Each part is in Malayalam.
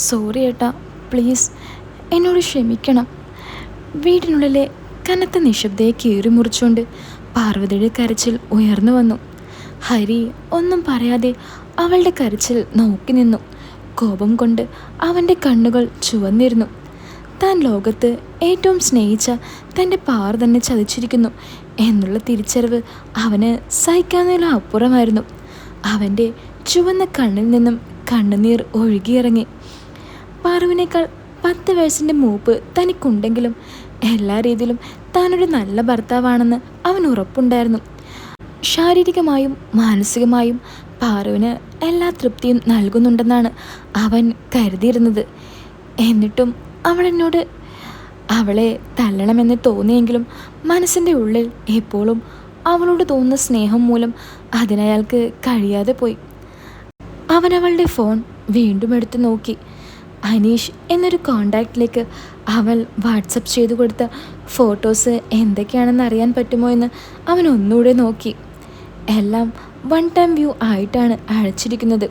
സോറി ഏട്ടാ, പ്ലീസ് എന്നോട് ക്ഷമിക്കണം. വീടിനുള്ളിലെ കനത്ത നിശബ്ദയെ കീറി മുറിച്ചുകൊണ്ട് പാർവതിയുടെ കരച്ചിൽ ഉയർന്നു വന്നു. ഹരി ഒന്നും പറയാതെ അവളുടെ കരച്ചിൽ നോക്കി നിന്നു. കോപം കൊണ്ട് അവൻ്റെ കണ്ണുകൾ ചുവന്നിരുന്നു. താൻ ലോകത്ത് ഏറ്റവും സ്നേഹിച്ച തൻ്റെ പാറ തന്നെ ചതിച്ചിരിക്കുന്നു എന്നുള്ള തിരിച്ചറിവ് അവന് സഹിക്കാവുന്നതിലും അപ്പുറമായിരുന്നു. അവൻ്റെ ചുവന്ന കണ്ണിൽ നിന്നും കണ്ണുനീർ ഒഴുകിയിറങ്ങി. പാറുവിനേക്കാൾ 10 വയസ്സിൻ്റെ മൂപ്പ് തനിക്കുണ്ടെങ്കിലും എല്ലാ രീതിയിലും താനൊരു നല്ല ഭർത്താവാണെന്ന് അവൻ ഉറപ്പുണ്ടായിരുന്നു. ശാരീരികമായും മാനസികമായും പാറുവിന് എല്ലാ തൃപ്തിയും നൽകുന്നുണ്ടെന്നാണ് അവൻ കരുതിയിരുന്നത്. എന്നിട്ടും അവളെ തള്ളണമെന്ന് തോന്നിയെങ്കിലും മനസ്സിൻ്റെ ഉള്ളിൽ എപ്പോഴും അവളോട് തോന്നുന്ന സ്നേഹം മൂലം അതിനയാൾക്ക് കഴിയാതെ പോയി. അവൻ അവളുടെ ഫോൺ വീണ്ടും എടുത്തു നോക്കി. അനീഷ് എന്നൊരു കോണ്ടാക്റ്റിലേക്ക് അവൾ വാട്സപ്പ് ചെയ്തു കൊടുത്ത ഫോട്ടോസ് എന്തൊക്കെയാണെന്ന് അറിയാൻ പറ്റുമോ എന്ന് അവൻ ഒന്നുകൂടെ നോക്കി. എല്ലാം 1 ടൈം വ്യൂ ആയിട്ടാണ് അയച്ചിരിക്കുന്നത്.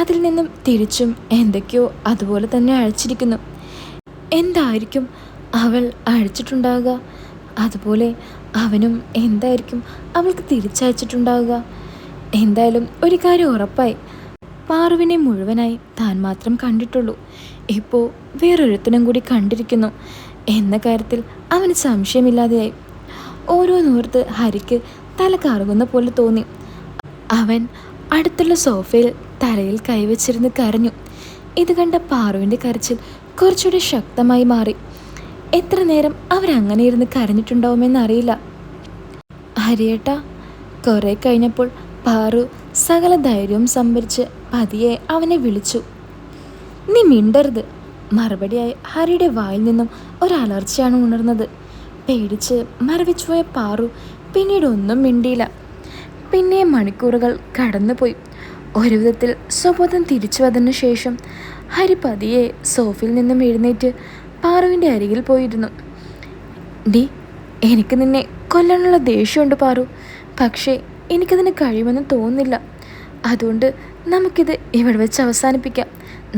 അതിൽ നിന്നും തിരിച്ചും എന്തൊക്കെയോ അതുപോലെ തന്നെ അയച്ചിരിക്കുന്നു. എന്തായിരിക്കും അവൾ അയച്ചിട്ടുണ്ടാവുക? അതുപോലെ അവനും എന്തായിരിക്കും അവൾക്ക് തിരിച്ചയച്ചിട്ടുണ്ടാവുക? എന്തായാലും ഒരു കാര്യം ഉറപ്പായി, പാറുവിനെ മുഴുവനായി താൻ മാത്രം കണ്ടിട്ടുള്ളൂ. ഇപ്പോൾ വേറൊരുത്തനും കൂടി കണ്ടിരിക്കുന്നു എന്ന കാര്യത്തിൽ അവന് സംശയമില്ലാതെയായി. ഓരോന്നോർത്ത് ഹരിക്ക് തല കറങ്ങുന്ന പോലെ തോന്നി. അവൻ അടുത്തുള്ള സോഫയിൽ തലയിൽ കൈവച്ചിരുന്ന് കരഞ്ഞു. ഇത് കണ്ട പാറുവിൻ്റെ കരച്ചിൽ കുറച്ചുകൂടി ശക്തമായി മാറി. എത്ര നേരം അവരങ്ങനെ ഇരുന്ന് കരഞ്ഞിട്ടുണ്ടാവുമെന്നറിയില്ല. ഹരിയേട്ടാ. കുറെ കഴിഞ്ഞപ്പോൾ പാറു സകല ധൈര്യവും സംഭരിച്ച് പതിയെ അവനെ വിളിച്ചു. നീ മിണ്ടരുത്. മറുപടിയായി ഹരിയുടെ വായിൽ നിന്നും ഒരലർച്ചയാണ് ഉണർന്നത്. പേടിച്ച് മരവിച്ചുപോയ പാറു പിന്നീട് ഒന്നും മിണ്ടിയില്ല. പിന്നെ മണിക്കൂറുകൾ കടന്നുപോയി. ഒരു വിധത്തിൽ സ്വബോധം തിരിച്ചു വന്നതിനു ശേഷം ഹരി പതിയെ സോഫയിൽ നിന്നും എഴുന്നേറ്റ് പാറുവിൻ്റെ അരികിൽ പോയിരുന്നു. ഡി, എനിക്ക് നിന്നെ കൊല്ലാനുള്ള ദേഷ്യമുണ്ട് പാറു. പക്ഷേ എനിക്കതിന് കഴിയുമെന്ന് തോന്നുന്നില്ല. അതുകൊണ്ട് നമുക്കിത് ഇവിടെ വെച്ച് അവസാനിപ്പിക്കാം.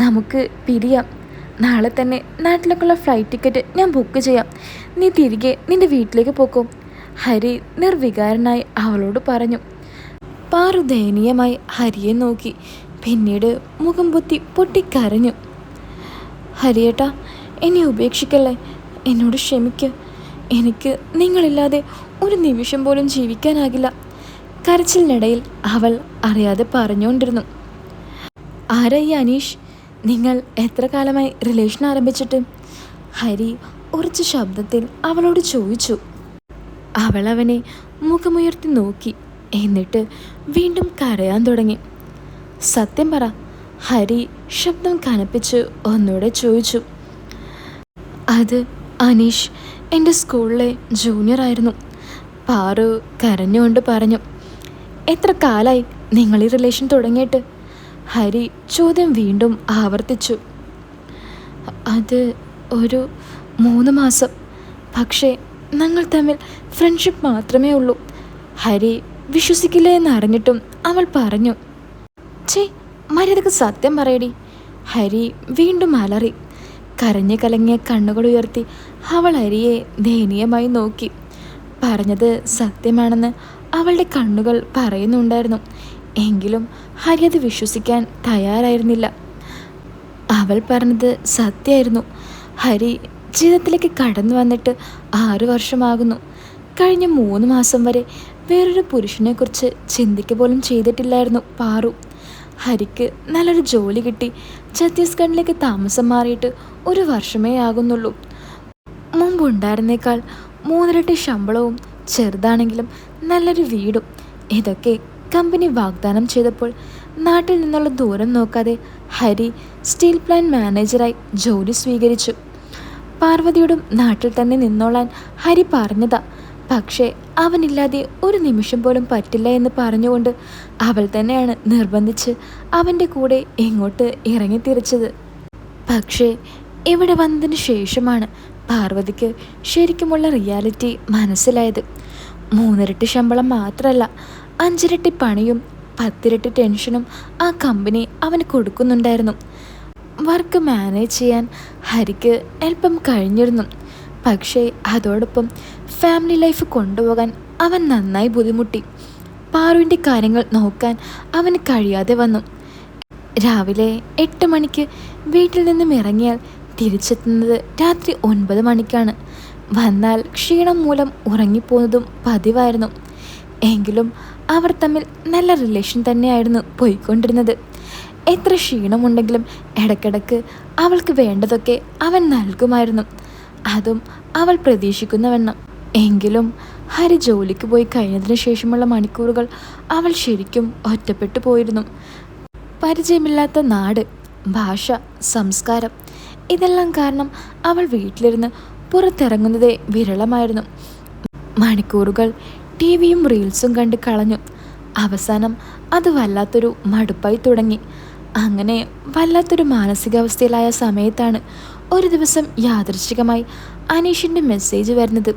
നമുക്ക് പിരിയാം. നാളെ തന്നെ നാട്ടിലേക്കുള്ള ഫ്ലൈറ്റ് ടിക്കറ്റ് ഞാൻ ബുക്ക് ചെയ്യാം. നീ തിരികെ നിൻ്റെ വീട്ടിലേക്ക് പോക്കോ, ഹരി നിർവികാരനായി അവളോട് പറഞ്ഞു. പാറു ദയനീയമായി ഹരിയെ നോക്കി. പിന്നീട് മുഖം പൊട്ടിക്കരഞ്ഞു. ഹരിയേട്ടാ, എന്നെ ഉപേക്ഷിക്കല്ലേ. എന്നോട് ക്ഷമിക്ക്. എനിക്ക് നിങ്ങളില്ലാതെ ഒരു നിമിഷം പോലും ജീവിക്കാനാകില്ല. കരച്ചിലിനിടയിൽ അവൾ അറിയാതെ പറഞ്ഞുകൊണ്ടിരുന്നു. ആരാ ഈ അനീഷ്? നിങ്ങൾ എത്ര കാലമായി റിലേഷൻ ആരംഭിച്ചിട്ട്? ഹരി ഉറച്ച ശബ്ദത്തിൽ അവളോട് ചോദിച്ചു. അവൾ അവനെ മുഖമുയർത്തി നോക്കി. എന്നിട്ട് വീണ്ടും കരയാൻ തുടങ്ങി. സത്യം പറ, ഹരി ശബ്ദം കനപ്പിച്ച് ഒന്നുകൂടെ ചോദിച്ചു. അത് അനീഷ് എൻ്റെ സ്കൂളിലെ ജൂനിയർ ആയിരുന്നു, പാറു കരഞ്ഞുകൊണ്ട് പറഞ്ഞു. എത്ര കാലമായി നിങ്ങൾ ഈ റിലേഷൻ തുടങ്ങിയിട്ട്? ഹരി ചോദ്യം വീണ്ടും ആവർത്തിച്ചു. അത് ഒരു 3 മാസം. പക്ഷേ ഞങ്ങൾ തമ്മിൽ ഫ്രണ്ട്ഷിപ്പ് മാത്രമേ ഉള്ളൂ. ഹരി വിശ്വസിക്കില്ല എന്നറിഞ്ഞിട്ടും അവൾ പറഞ്ഞു. ചേ, മര്യാദക്ക് സത്യം പറയടി. ഹരി വീണ്ടും അലറി. കരഞ്ഞു കലങ്ങിയ കണ്ണുകൾ ഉയർത്തി അവൾ ഹരിയെ ദയനീയമായി നോക്കി. പറഞ്ഞത് സത്യമാണെന്ന് അവളുടെ കണ്ണുകൾ പറയുന്നുണ്ടായിരുന്നു. എങ്കിലും ഹരി അത് വിശ്വസിക്കാൻ തയ്യാറായിരുന്നില്ല. അവൾ പറഞ്ഞത് സത്യമായിരുന്നു. ഹരി ജീവിതത്തിലേക്ക് കടന്നു വന്നിട്ട് 6 വർഷമാകുന്നു. കഴിഞ്ഞ 3 മാസം വരെ വേറൊരു പുരുഷനെക്കുറിച്ച് ചിന്തിക്കുക പോലും ചെയ്തിട്ടില്ലായിരുന്നു പാറു. ഹരിക്ക് നല്ലൊരു ജോലി കിട്ടി ഛത്തീസ്ഗഡിലേക്ക് താമസം മാറിയിട്ട് 1 വർഷമേ ആകുന്നുള്ളൂ. മുമ്പുണ്ടായിരുന്നേക്കാൾ 3 ഇരട്ടി ശമ്പളവും ചെറുതാണെങ്കിലും നല്ലൊരു വീടും ഇതൊക്കെ കമ്പനി വാഗ്ദാനം ചെയ്തപ്പോൾ നാട്ടിൽ നിന്നുള്ള ദൂരം നോക്കാതെ ഹരി സ്റ്റീൽ പ്ലാന്റ് മാനേജറായി ജോലി സ്വീകരിച്ചു. പാർവതിയോടും നാട്ടിൽ തന്നെ നിന്നോളാൻ ഹരി പറഞ്ഞതാ. പക്ഷേ അവനില്ലാതെ ഒരു നിമിഷം പോലും പറ്റില്ല എന്ന് പറഞ്ഞുകൊണ്ട് അവൾ തന്നെയാണ് നിർബന്ധിച്ച് അവൻ്റെ കൂടെ എങ്ങോട്ട് ഇറങ്ങിത്തിരിച്ചത്. പക്ഷേ ഇവിടെ വന്നതിന് ശേഷമാണ് പാർവതിക്ക് ശരിക്കുമുള്ള റിയാലിറ്റി മനസ്സിലായത്. 3 ഇരട്ടി ശമ്പളം മാത്രമല്ല, 5 ഇരട്ടി പണിയും 10 ഇരട്ടി ടെൻഷനും ആ കമ്പനി അവന് കൊടുക്കുന്നുണ്ടായിരുന്നു. വർക്ക് മാനേജ് ചെയ്യാൻ ഹരിക്ക് അല്പം കഴിഞ്ഞിരുന്നു. പക്ഷേ അതോടൊപ്പം ഫാമിലി ലൈഫ് കൊണ്ടുപോകാൻ അവൻ നന്നായി ബുദ്ധിമുട്ടി. പാറുവിൻ്റെ കാര്യങ്ങൾ നോക്കാൻ അവന് കഴിയാതെ വന്നു. രാവിലെ 8 മണിക്ക് വീട്ടിൽ നിന്നും ഇറങ്ങിയാൽ തിരിച്ചെത്തുന്നത് രാത്രി 9 മണിക്കാണ്. വന്നാൽ ക്ഷീണം മൂലം ഉറങ്ങിപ്പോകുന്നതും പതിവായിരുന്നു. എങ്കിലും അവർ തമ്മിൽ നല്ല റിലേഷൻ തന്നെയായിരുന്നു പോയിക്കൊണ്ടിരുന്നത്. എത്ര ക്ഷീണമുണ്ടെങ്കിലും ഇടയ്ക്കിടയ്ക്ക് അവൾക്ക് വേണ്ടതൊക്കെ അവൻ നൽകുമായിരുന്നു, അതും അവൾ പ്രതീക്ഷിക്കുന്നവണ്ണം. എങ്കിലും ഹരി ജോലിക്ക് പോയി കഴിഞ്ഞതിന് ശേഷമുള്ള മണിക്കൂറുകൾ അവൾ ശരിക്കും ഒറ്റപ്പെട്ടു പോയിരുന്നു. പരിചയമില്ലാത്ത നാട്, ഭാഷ, സംസ്കാരം ഇതെല്ലാം കാരണം അവൾ വീട്ടിലിരുന്ന് പുറത്തിറങ്ങുന്നതേ വിരളമായിരുന്നു. മണിക്കൂറുകൾ ടി വിയും റീൽസും കണ്ട് കളഞ്ഞു. അവസാനം അത് വല്ലാത്തൊരു മടുപ്പായി തുടങ്ങി. അങ്ങനെ വല്ലാത്തൊരു മാനസികാവസ്ഥയിലായ സമയത്താണ് ഒരു ദിവസം യാദൃശ്ചികമായി അനീഷിൻ്റെ മെസ്സേജ് വരുന്നത്.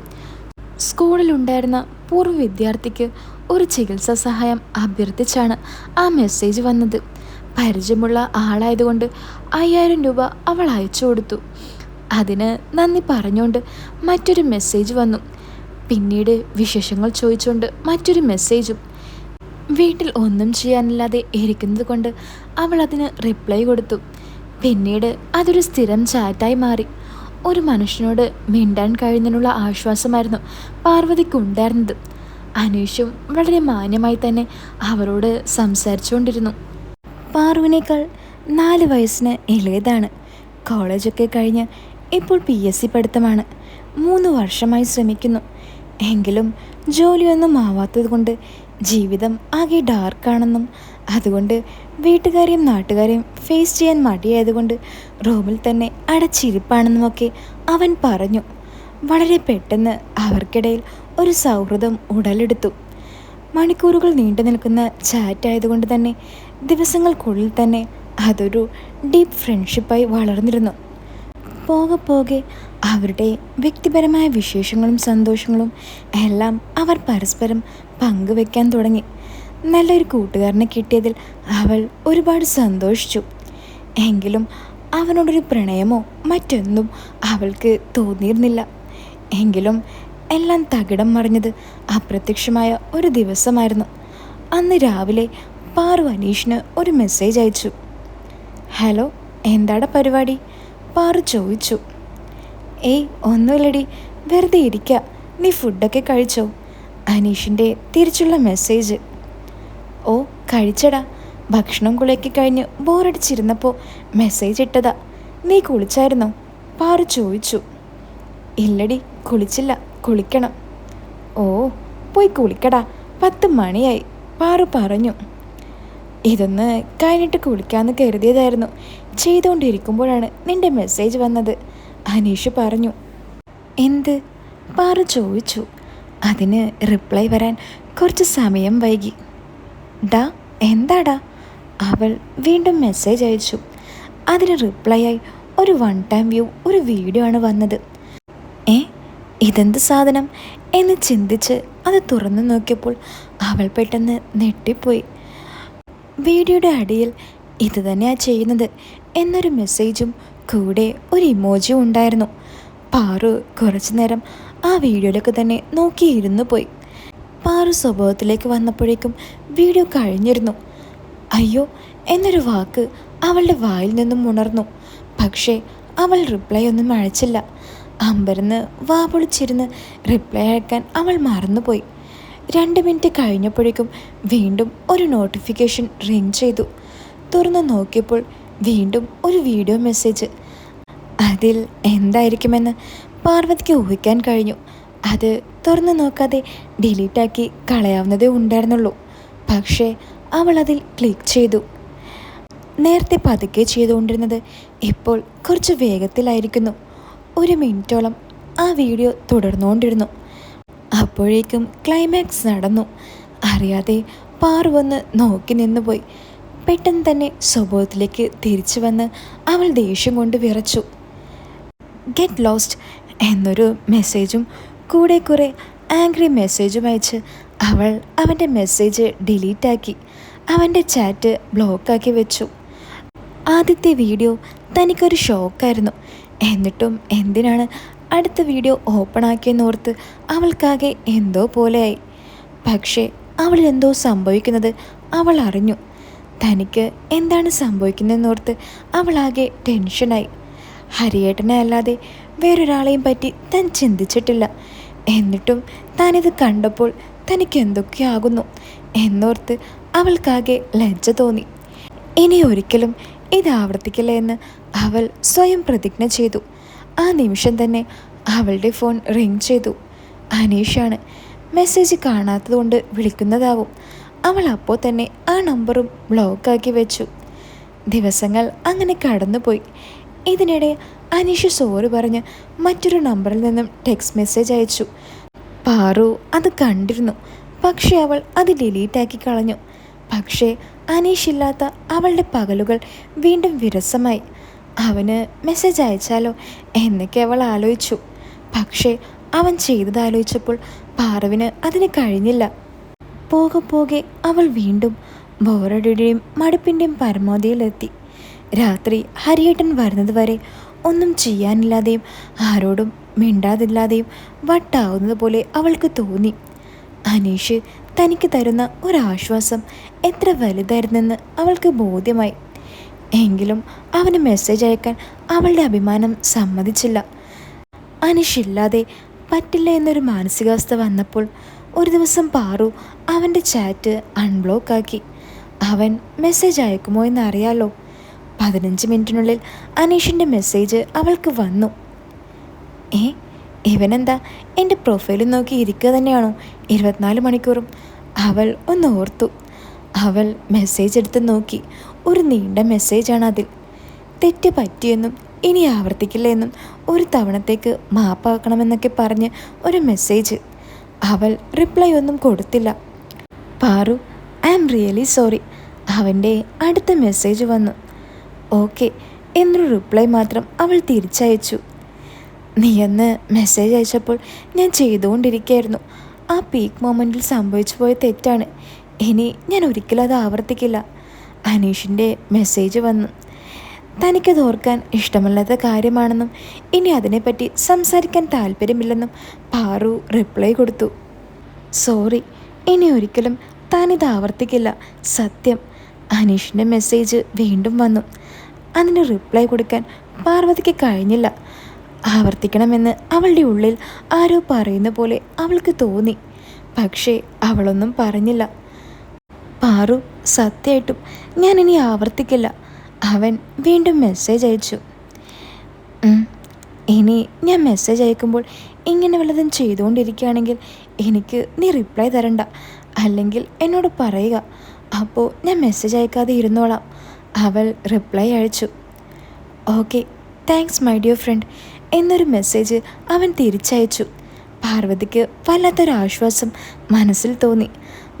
സ്കൂളിലുണ്ടായിരുന്ന പൂർവ്വ വിദ്യാർത്ഥിക്ക് ഒരു ചികിത്സാ സഹായം അഭ്യർത്ഥിച്ചാണ് ആ മെസ്സേജ് വന്നത്. പരിചയമുള്ള ആളായതുകൊണ്ട് 5000 രൂപ അവൾ അയച്ചു കൊടുത്തു. അതിന് നന്ദി പറഞ്ഞുകൊണ്ട് മറ്റൊരു മെസ്സേജ് വന്നു. പിന്നീട് വിശേഷങ്ങൾ ചോദിച്ചുകൊണ്ട് മറ്റൊരു മെസ്സേജും. വീട്ടിൽ ഒന്നും ചെയ്യാനില്ലാതെ ഇരിക്കുന്നത് കൊണ്ട് അവൾ അതിന് റിപ്ലൈ കൊടുത്തു. പിന്നീട് അതൊരു സ്ഥിരം ചാറ്റായി മാറി. ഒരു മനുഷ്യനോട് മിണ്ടാൻ കഴിയുന്നതിനുള്ള ആശ്വാസമായിരുന്നു പാർവതിക്കുണ്ടായിരുന്നത്. അനീഷും വളരെ മാന്യമായി തന്നെ അവരോട് സംസാരിച്ചുകൊണ്ടിരുന്നു. പാറുവിനേക്കാൾ 4 വയസ്സിന് ഇളയതാണ്. കോളേജൊക്കെ കഴിഞ്ഞ് ഇപ്പോൾ PSC പഠിത്തമാണ്. 3 വർഷമായി ശ്രമിക്കുന്നു. എങ്കിലും ജോലിയൊന്നും ആവാത്തത് കൊണ്ട് ജീവിതം ആകെ ഡാർക്കാണെന്നും അതുകൊണ്ട് വീട്ടുകാരെയും നാട്ടുകാരെയും ഫേസ് ചെയ്യാൻ മടിയായതുകൊണ്ട് റൂമിൽ തന്നെ അടച്ചിരിപ്പാണെന്നുമൊക്കെ അവൻ പറഞ്ഞു. വളരെ പെട്ടെന്ന് അവർക്കിടയിൽ ഒരു സൗഹൃദം ഉടലെടുത്തു. മണിക്കൂറുകൾ നീണ്ടു നിൽക്കുന്ന ചാറ്റായതുകൊണ്ട് തന്നെ ദിവസങ്ങൾക്കുള്ളിൽ തന്നെ അതൊരു ഡീപ്പ് ഫ്രണ്ട്ഷിപ്പായി വളർന്നിരുന്നു. പോകെ പോകെ അവരുടെ വ്യക്തിപരമായ വിശേഷങ്ങളും സന്തോഷങ്ങളും എല്ലാം അവർ പരസ്പരം പങ്കുവെക്കാൻ തുടങ്ങി. നല്ലൊരു കൂട്ടുകാരനെ കിട്ടിയതിൽ അവൾ ഒരുപാട് സന്തോഷിച്ചു. എങ്കിലും അവനോടൊരു പ്രണയമോ മറ്റൊന്നും അവൾക്ക് തോന്നിയിരുന്നില്ല. എങ്കിലും എല്ലാം തകിടം മറിഞ്ഞത് അപ്രത്യക്ഷമായ ഒരു ദിവസമായിരുന്നു. അന്ന് രാവിലെ പാറു അനീഷിന് ഒരു മെസ്സേജ് അയച്ചു. ഹലോ, എന്താടാ പരിപാടി? പാറു ചോദിച്ചു. ഏയ് ഒന്നുമില്ലടി, വെറുതെ ഇരിക്കുക. നീ ഫുഡൊക്കെ കഴിച്ചോ? അനീഷിൻ്റെ തിരിച്ചുള്ള മെസ്സേജ്. ഓ കഴിച്ചടാ, ഭക്ഷണം കുളിയൊക്കെ കഴിഞ്ഞ് ബോറടിച്ചിരുന്നപ്പോൾ മെസ്സേജ് ഇട്ടതാ. നീ കുളിച്ചായിരുന്നോ? പാറു ചോദിച്ചു. ഇല്ലടി, കുളിച്ചില്ല, കുളിക്കണം. ഓ പോയി കുളിക്കടാ, 10 മണിയായി, പാറു പറഞ്ഞു. ഇതൊന്ന് കഴിഞ്ഞിട്ട് കുളിക്കാമെന്ന് കരുതിയതായിരുന്നു. ചെയ്തുകൊണ്ടിരിക്കുമ്പോഴാണ് നിന്റെ മെസ്സേജ് വന്നത്, അനീഷ് പറഞ്ഞു. എന്ത്? പാറു ചോദിച്ചു. അതിന് റിപ്ലൈ വരാൻ കുറച്ച് സമയം വൈകി. ഡാ എന്താടാ? അവൾ വീണ്ടും മെസ്സേജ് അയച്ചു. അതിന് റിപ്ലൈ ആയി ഒരു 1 ടൈം വ്യൂ ഒരു വീഡിയോ ആണ് വന്നത്. ഇതെന്ത് സാധനം എന്ന് ചിന്തിച്ച് അത് തുറന്നു നോക്കിയപ്പോൾ അവൾ പെട്ടെന്ന് ഞെട്ടിപ്പോയി. വീഡിയോയുടെ അടിയിൽ ഇത് തന്നെയാ ചെയ്യുന്നത് എന്നൊരു മെസ്സേജും കൂടെ ഒരു ഇമോജിയും ഉണ്ടായിരുന്നു. പാറു കുറച്ചു നേരം ആ വീഡിയോയിലൊക്കെ തന്നെ നോക്കിയിരുന്നു പോയി. പാറു സ്വഭാവത്തിലേക്ക് വന്നപ്പോഴേക്കും വീഡിയോ കഴിഞ്ഞിരുന്നു. അയ്യോ എന്നൊരു വാക്ക് അവളുടെ വായിൽ നിന്നും ഉണർന്നു. പക്ഷേ അവൾ റിപ്ലൈ ഒന്നും അയച്ചില്ല. അമ്പരന്ന് വാ പൊളിച്ചിരുന്ന് റിപ്ലൈ അയക്കാൻ അവൾ മറന്നുപോയി. 2 മിനിറ്റ് കഴിഞ്ഞപ്പോഴേക്കും വീണ്ടും ഒരു നോട്ടിഫിക്കേഷൻ റിംഗ് ചെയ്തു. തുറന്ന് നോക്കിയപ്പോൾ വീണ്ടും ഒരു വീഡിയോ മെസ്സേജ്. അതിൽ എന്തായിരിക്കുമെന്ന് പാർവതിക്ക് ഊഹിക്കാൻ കഴിഞ്ഞു. അത് തുറന്നു നോക്കാതെ ഡിലീറ്റാക്കി കളയാവുന്നതേ ഉണ്ടായിരുന്നുള്ളൂ. പക്ഷേ അവൾ അതിൽ ക്ലിക്ക് ചെയ്തു. നേരത്തെ പതുക്കെ ചെയ്തുകൊണ്ടിരുന്നത് ഇപ്പോൾ കുറച്ച് വേഗത്തിലായിരിക്കുന്നു. 1 മിനിറ്റോളം ആ വീഡിയോ തുടർന്നുകൊണ്ടിരുന്നു. അപ്പോഴേക്കും ക്ലൈമാക്സ് നടന്നു. അറിയാതെ പാറു വന്ന് നോക്കി നിന്നുപോയി. പെട്ടെന്ന് തന്നെ സ്വഭാവത്തിലേക്ക് തിരിച്ചു വന്ന് അവൾ ദേഷ്യം കൊണ്ട് വിറച്ചു. ഗെറ്റ് ലോസ്റ്റ് എന്നൊരു മെസ്സേജും കൂടെ കുറേ ആംഗ്രി മെസ്സേജും അയച്ച് അവൾ അവൻ്റെ മെസ്സേജ് ഡിലീറ്റാക്കി അവൻ്റെ ചാറ്റ് ബ്ലോക്കാക്കി വെച്ചു. ആദ്യത്തെ വീഡിയോ തനിക്കൊരു ഷോക്കായിരുന്നു. എന്നിട്ടും എന്തിനാണ് അടുത്ത വീഡിയോ ഓപ്പൺ ആക്കിയെന്നോർത്ത് അവൾക്കാകെ എന്തോ പോലെയായി. പക്ഷേ അവളിലെന്തോ സംഭവിക്കുന്നത് അവൾ അറിഞ്ഞു. തനിക്ക് എന്താണ് സംഭവിക്കുന്നതെന്നോർത്ത് അവളാകെ ടെൻഷനായി. ഹരിയേട്ടനെ അല്ലാതെ വേറൊരാളെയും പറ്റി താൻ ചിന്തിച്ചിട്ടില്ല. എന്നിട്ടും താനിത് കണ്ടപ്പോൾ തനിക്ക് എന്തൊക്കെയാകുന്നു എന്നോർത്ത് അവൾക്കാകെ ലജ്ജ തോന്നി. ഇനി ഒരിക്കലും ഇത് ആവർത്തിക്കില്ല എന്ന് അവൾ സ്വയം പ്രതിജ്ഞ ചെയ്തു. ആ നിമിഷം തന്നെ അവളുടെ ഫോൺ റിങ് ചെയ്തു. അനീഷാണ്. മെസ്സേജ് കാണാത്തതുകൊണ്ട് വിളിക്കുന്നതാവും. അവൾ അപ്പോൾ തന്നെ ആ നമ്പറും ബ്ലോക്കാക്കി വെച്ചു. ദിവസങ്ങൾ അങ്ങനെ കടന്നുപോയി. ഇതിനിടെ അനീഷ് സോറി പറഞ്ഞ് മറ്റൊരു നമ്പറിൽ നിന്നും ടെക്സ്റ്റ് മെസ്സേജ് അയച്ചു. പാറു അത് കണ്ടിരുന്നു. പക്ഷേ അവൾ അത് ഡിലീറ്റാക്കി കളഞ്ഞു. പക്ഷേ അനീഷില്ലാത്ത അവളുടെ പകലുകൾ വീണ്ടും വിരസമായി. അവന് മെസ്സേജ് അയച്ചാലോ എന്നൊക്കെ അവൾ ആലോചിച്ചു. പക്ഷേ അവൻ ചെയ്തതാലോചിച്ചപ്പോൾ പാറുവിന് അതിന് കഴിഞ്ഞില്ല. പോകെ പോകെ അവൾ വീണ്ടും ബോറടിയുടെയും മടുപ്പിൻ്റെയും പരമാവധിയിലെത്തി. രാത്രി ഹരിയേട്ടൻ വരുന്നത് വരെ ഒന്നും ചെയ്യാനില്ലാതെയും ആരോടും മിണ്ടാതില്ലാതെയും വട്ടാവുന്നത് പോലെ അവൾക്ക് തോന്നി. അനീഷ് തനിക്ക് തരുന്ന ഒരാശ്വാസം എത്ര വലുതായിരുന്നെന്ന് അവൾക്ക് ബോധ്യമായി. എങ്കിലും അവന് മെസ്സേജ് അയക്കാൻ അവളുടെ അഭിമാനം സമ്മതിച്ചില്ല. അനീഷില്ലാതെ പറ്റില്ല എന്നൊരു മാനസികാവസ്ഥ വന്നപ്പോൾ ഒരു ദിവസം പാറു അവൻ്റെ ചാറ്റ് അൺബ്ലോക്കാക്കി. അവൻ മെസ്സേജ് അയക്കുമോ എന്നറിയാലോ. 15 മിനിറ്റിനുള്ളിൽ അനീഷിൻ്റെ മെസ്സേജ് അവൾക്ക് വന്നു. ഇവനെന്താ എൻ്റെ പ്രൊഫൈലിൽ നോക്കി ഇരിക്കുക തന്നെയാണോ 24 മണിക്കൂറും? അവൾ ഒന്ന് ഓർത്തു. അവൾ മെസ്സേജ് എടുത്ത് നോക്കി. ഒരു നീണ്ട മെസ്സേജാണ് അതിൽ. തെറ്റ് പറ്റിയെന്നും ഇനി ആവർത്തിക്കില്ല എന്നും ഒരു തവണത്തേക്ക് മാപ്പാക്കണമെന്നൊക്കെ പറഞ്ഞ് ഒരു മെസ്സേജ്. അവൾ റിപ്ലൈ ഒന്നും കൊടുത്തില്ല. Paru, I am really sorry. അവൻ്റെ അടുത്ത മെസ്സേജ് വന്നു. ഓക്കെ എന്നൊരു റിപ്ലൈ മാത്രം അവൾ തിരിച്ചയച്ചു. നീയെന്ന് മെസ്സേജ് അയച്ചപ്പോൾ ഞാൻ ചെയ്തുകൊണ്ടിരിക്കുകയായിരുന്നു. ആ പീക്ക് മൊമെൻറ്റിൽ സംഭവിച്ചു പോയ തെറ്റാണ്. ഇനി ഞാൻ ഒരിക്കലും അത് ആവർത്തിക്കില്ല. അനീഷിൻ്റെ മെസ്സേജ് വന്നു. തനിക്കത് ഓർക്കാൻ ഇഷ്ടമല്ലാത്ത കാര്യമാണെന്നും ഇനി അതിനെപ്പറ്റി സംസാരിക്കാൻ താല്പര്യമില്ലെന്നും പാറു റിപ്ലൈ കൊടുത്തു. സോറി, ഇനി ഒരിക്കലും താനിത് ആവർത്തിക്കില്ല, സത്യം. അനീഷിൻ്റെ മെസ്സേജ് വീണ്ടും വന്നു. അതിന് റിപ്ലൈ കൊടുക്കാൻ പാർവതിക്ക് കഴിഞ്ഞില്ല. ആവർത്തിക്കണമെന്ന് അവളുടെ ഉള്ളിൽ ആരോ പറയുന്ന പോലെ അവൾക്ക് തോന്നി. പക്ഷേ അവളൊന്നും പറഞ്ഞില്ല. പാറു, സത്യമായിട്ടും ഞാൻ ഇനി ആവർത്തിക്കില്ല. അവൻ വീണ്ടും മെസ്സേജ് അയച്ചു. ഇനി ഞാൻ മെസ്സേജ് അയക്കുമ്പോൾ ഇങ്ങനെ വല്ലതും ചെയ്തുകൊണ്ടിരിക്കുകയാണെങ്കിൽ എനിക്ക് നീ റിപ്ലൈ തരണ്ട, അല്ലെങ്കിൽ എന്നോട് പറയുക. അപ്പോൾ ഞാൻ മെസ്സേജ് അയക്കാതെ ഇരുന്നോളാം. അവൾ റിപ്ലൈ അയച്ചു. Okay, thanks my dear friend എന്നൊരു മെസ്സേജ് അവൻ തിരിച്ചയച്ചു. പാർവതിക്ക് വല്ലാത്തൊരാശ്വാസം മനസ്സിൽ തോന്നി.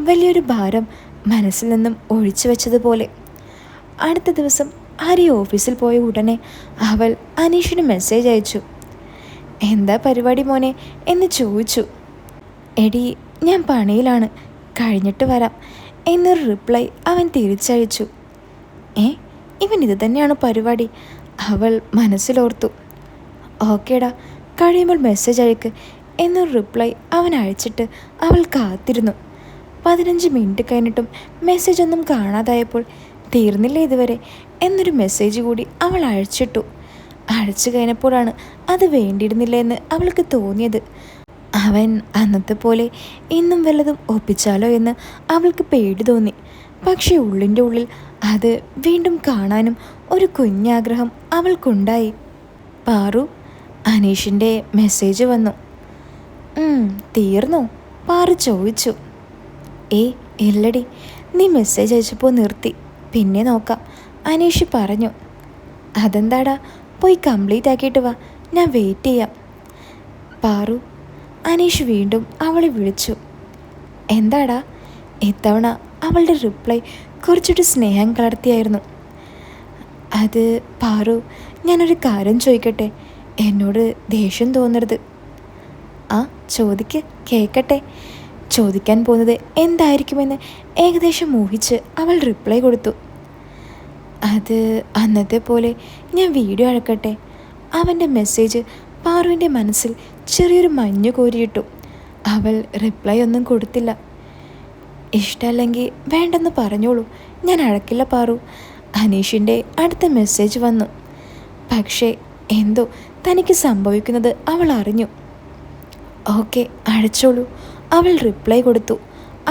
വലിയൊരു ഭാരം മനസ്സിൽ നിന്നും ഒഴിച്ചു വെച്ചതുപോലെ. അടുത്ത ദിവസം ഹരി ഓഫീസിൽ പോയ ഉടനെ അവൾ അനീഷിന് മെസ്സേജ് അയച്ചു. എന്താ പരിപാടി മോനെ എന്ന് ചോദിച്ചു. എടി, ഞാൻ പണിയിലാണ്, കഴിഞ്ഞിട്ട് വരാം എന്നൊരു റിപ്ലൈ അവൻ തിരിച്ചയച്ചു. ഇവൻ ഇത് തന്നെയാണ് പരിപാടി, അവൾ മനസ്സിലോർത്തു. ഓക്കേടാ, കഴിയുമ്പോൾ മെസ്സേജ് അയക്ക് എന്നൊരു റിപ്ലൈ അവൻ അയച്ചിട്ട് അവൾ കാത്തിരുന്നു. 15 മിനിറ്റ് കഴിഞ്ഞിട്ടും മെസ്സേജ് ഒന്നും കാണാതായപ്പോൾ തീർന്നില്ല ഇതുവരെ എന്നൊരു മെസ്സേജ് കൂടി അവൾ അയച്ചിട്ടു. അയച്ചു കഴിഞ്ഞപ്പോഴാണ് അത് വേണ്ടിയിരുന്നില്ല എന്ന് അവൾക്ക് തോന്നിയത്. അവൻ അന്നത്തെ പോലെ ഇന്നും വല്ലതും ഒപ്പിച്ചാലോ എന്ന് അവൾക്ക് പേടി തോന്നി. പക്ഷേ ഉള്ളിൻ്റെ ഉള്ളിൽ അത് വീണ്ടും കാണാനും ഒരു കുഞ്ഞാഗ്രഹം അവൾക്കുണ്ടായി. പാറു, അനീഷിൻ്റെ മെസ്സേജ് വന്നു. തീർന്നോ? പാറു ചോദിച്ചു. ഇല്ലടി, നീ മെസ്സേജ് അയച്ചപ്പോൾ നിർത്തി, പിന്നെ നോക്കാം അനീഷ് പറഞ്ഞു. അതെന്താടാ, പോയി കംപ്ലീറ്റ് ആക്കിയിട്ട് വാ, ഞാൻ വെയിറ്റ് ചെയ്യാം. പാറു, അനീഷ് വീണ്ടും അവളെ വിളിച്ചു. എന്താടാ? ഇത്തവണ അവളുടെ റിപ്ലൈ കുറച്ചൊരു സ്നേഹം കലർത്തിയായിരുന്നു. അത് പാറു, ഞാനൊരു കാര്യം ചോദിക്കട്ടെ, എന്നോട് ദേഷ്യം തോന്നരുത്. ചോദിക്ക്, കേൾക്കട്ടെ. ചോദിക്കാൻ പോകുന്നത് എന്തായിരിക്കുമെന്ന് ഏകദേശം ഊഹിച്ച് അവൾ റിപ്ലൈ കൊടുത്തു. അത് അന്നത്തെ പോലെ ഞാൻ വീഡിയോ അഴക്കട്ടെ. അവൻ്റെ മെസ്സേജ് പാറുവിൻ്റെ മനസ്സിൽ ചെറിയൊരു മഞ്ഞു കോരിയിട്ടു. അവൾ റിപ്ലൈ ഒന്നും കൊടുത്തില്ല. ഇഷ്ടമല്ലെങ്കിൽ വേണ്ടെന്ന് പറഞ്ഞോളൂ, ഞാൻ അഴക്കില്ല പാറു. അനീഷിൻ്റെ അടുത്ത മെസ്സേജ് വന്നു. പക്ഷേ എന്തോ തനിക്ക് സംഭവിക്കുന്നത് അവൾ അറിഞ്ഞു. ഓക്കെ, അഴച്ചോളൂ, അവൾ റിപ്ലൈ കൊടുത്തു.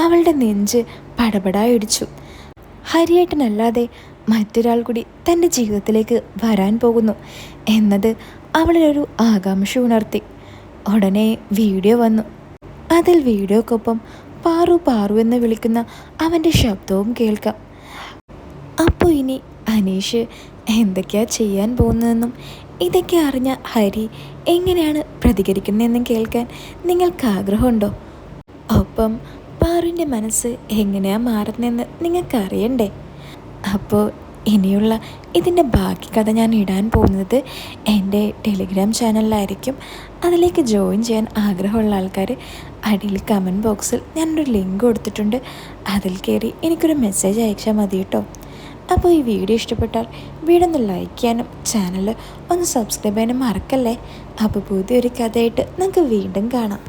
അവളുടെ നെഞ്ച് പടപടായി ഇടിച്ചു. ഹരിയേട്ടനല്ലാതെ മറ്റൊരാൾ കൂടി തൻ്റെ ജീവിതത്തിലേക്ക് വരാൻ പോകുന്നു എന്നത് അവളിലൊരു ആകാംക്ഷ ഉണർത്തി. ഉടനെ വീഡിയോ വന്നു. അതിൽ വീഡിയോക്കൊപ്പം പാറു പാറു എന്ന് വിളിക്കുന്ന അവൻ്റെ ശബ്ദവും കേൾക്കാം. അപ്പോൾ ഇനി അനീഷ് എന്തൊക്കെയാ ചെയ്യാൻ പോകുന്നതെന്നും ഇതൊക്കെ അറിഞ്ഞ ഹരി എങ്ങനെയാണ് പ്രതികരിക്കുന്നതെന്നും കേൾക്കാൻ നിങ്ങൾക്ക് ആഗ്രഹമുണ്ടോ? ഒപ്പം പാറുവിൻ്റെ മനസ്സ് എങ്ങനെയാണ് മാറുന്നതെന്ന് നിങ്ങൾക്കറിയണ്ടേ? അപ്പോൾ ഇനിയുള്ള ഇതിൻ്റെ ബാക്കി കഥ ഞാൻ ഇടാൻ പോകുന്നത് എൻ്റെ ടെലിഗ്രാം ചാനലിലായിരിക്കും. അതിലേക്ക് ജോയിൻ ചെയ്യാൻ ആഗ്രഹമുള്ള ആൾക്കാർ അടിയിൽ കമൻറ്റ് ബോക്സിൽ ഞാനൊരു ലിങ്ക് കൊടുത്തിട്ടുണ്ട്. അതിൽ കയറി എനിക്കൊരു മെസ്സേജ് അയച്ചാൽ മതി കേട്ടോ. അപ്പോൾ ഈ വീഡിയോ ഇഷ്ടപ്പെട്ടാൽ വീഡിയോ ഒന്ന് ലൈക്ക് ചെയ്യാനും ചാനൽ ഒന്ന് സബ്സ്ക്രൈബ് ചെയ്യാനും മറക്കല്ലേ. അപ്പോൾ പുതിയൊരു കഥയായിട്ട് നമുക്ക് വീണ്ടും കാണാം.